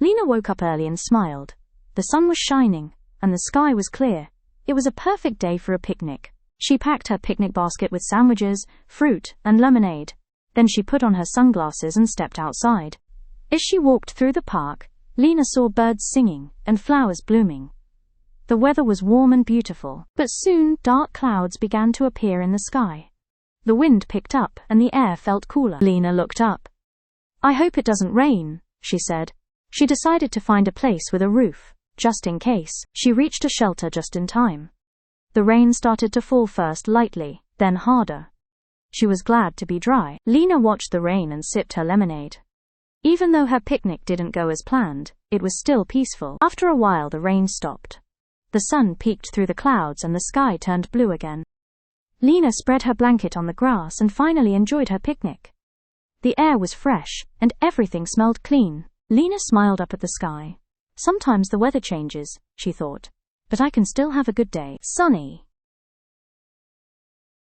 Lena woke up early and smiled. The sun was shining, and the sky was clear. It was a perfect day for a picnic. She packed her picnic basket with sandwiches, fruit, and lemonade. Then she put on her sunglasses and stepped outside. As she walked through the park, Lena saw birds singing and flowers blooming. The weather was warm and beautiful, but soon dark clouds began to appear in the sky. The wind picked up and the air felt cooler. Lena looked up. "I hope it doesn't rain," she said. She decided to find a place with a roof, just in case. She reached a shelter just in time. The rain started to fall first lightly, then harder. She was glad to be dry. Lena watched the rain and sipped her lemonade. Even though her picnic didn't go as planned, it was still peaceful. After a while the rain stopped. The sun peeked through the clouds and the sky turned blue again. Lena spread her blanket on the grass and finally enjoyed her picnic. The air was fresh, and everything smelled clean. Lena smiled up at the sky. Sometimes the weather changes, she thought, but I can still have a good day. Sunny.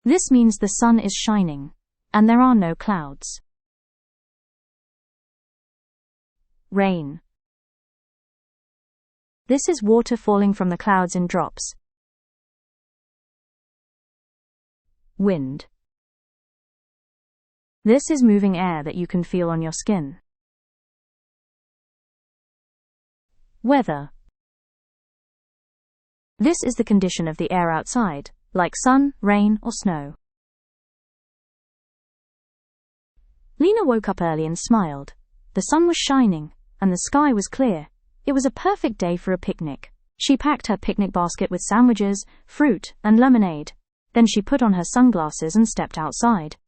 This means the sun is shining, and there are no clouds. Rain. This is water falling from the clouds in drops. Wind. This is moving air that you can feel on your skin. Weather. This is the condition of the air outside, like sun, rain, or snow. Lena woke up early and smiled. The sun was shining, and the sky was clear. It was a perfect day for a picnic. She packed her picnic basket with sandwiches, fruit, and lemonade. Then she put on her sunglasses and stepped outside.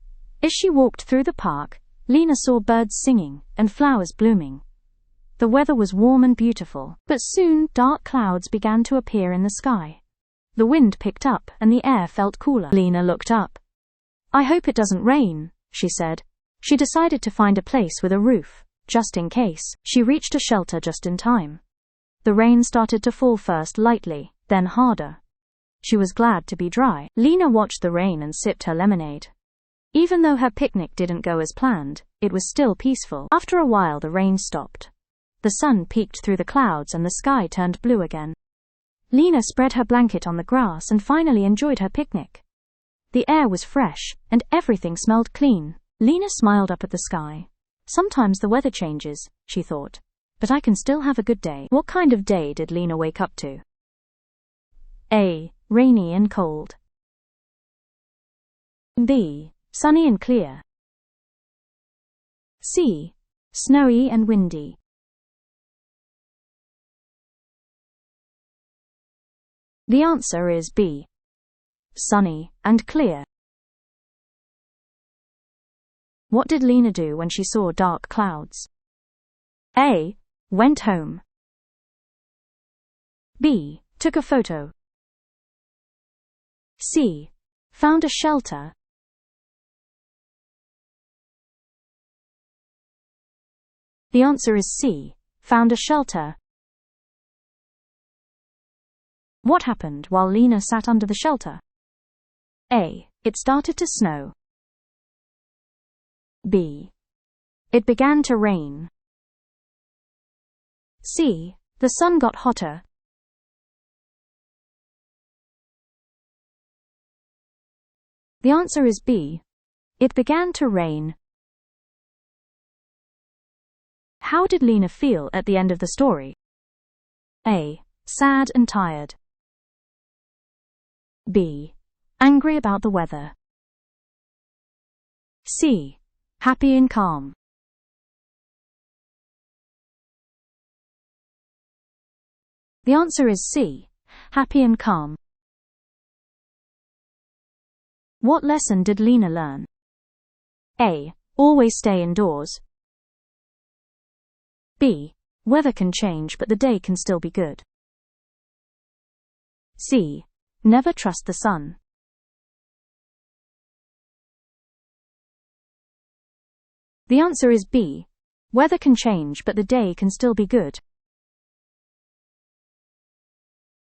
As she walked through the park, Lena saw birds singing and flowers blooming. The weather was warm and beautiful, but soon dark clouds began to appear in the sky. The wind picked up and the air felt cooler. Lena looked up. "I hope it doesn't rain," she said. She decided to find a place with a roof, just in case. She reached a shelter just in time. The rain started to fall first lightly, then harder. She was glad to be dry. Lena watched the rain and sipped her lemonade. Even though her picnic didn't go as planned, it was still peaceful. After a while the rain stopped. The sun peeked through the clouds and the sky turned blue again. Lena spread her blanket on the grass and finally enjoyed her picnic. The air was fresh, and everything smelled clean. Lena smiled up at the sky. Sometimes the weather changes, she thought, but I can still have a good day. What kind of day did Lena wake up to? A. Rainy and cold. B. Sunny and clear. C. Snowy and windy. The answer is B. Sunny and clear. What did Lena do when she saw dark clouds? A. Went home. B. Took a photo. C. Found a shelter. The answer is C. Found a shelter. What happened while Lena sat under the shelter? A. It started to snow. B. It began to rain. C. The sun got hotter. The answer is B. It began to rain. How did Lena feel at the end of the story? A. Sad and tired. B. Angry about the weather. C. Happy and calm. The answer is C. Happy and calm. What lesson did Lena learn? A. Always stay indoors. B. Weather can change but the day can still be good. C. Never trust the sun. The answer is B. Weather can change but the day can still be good.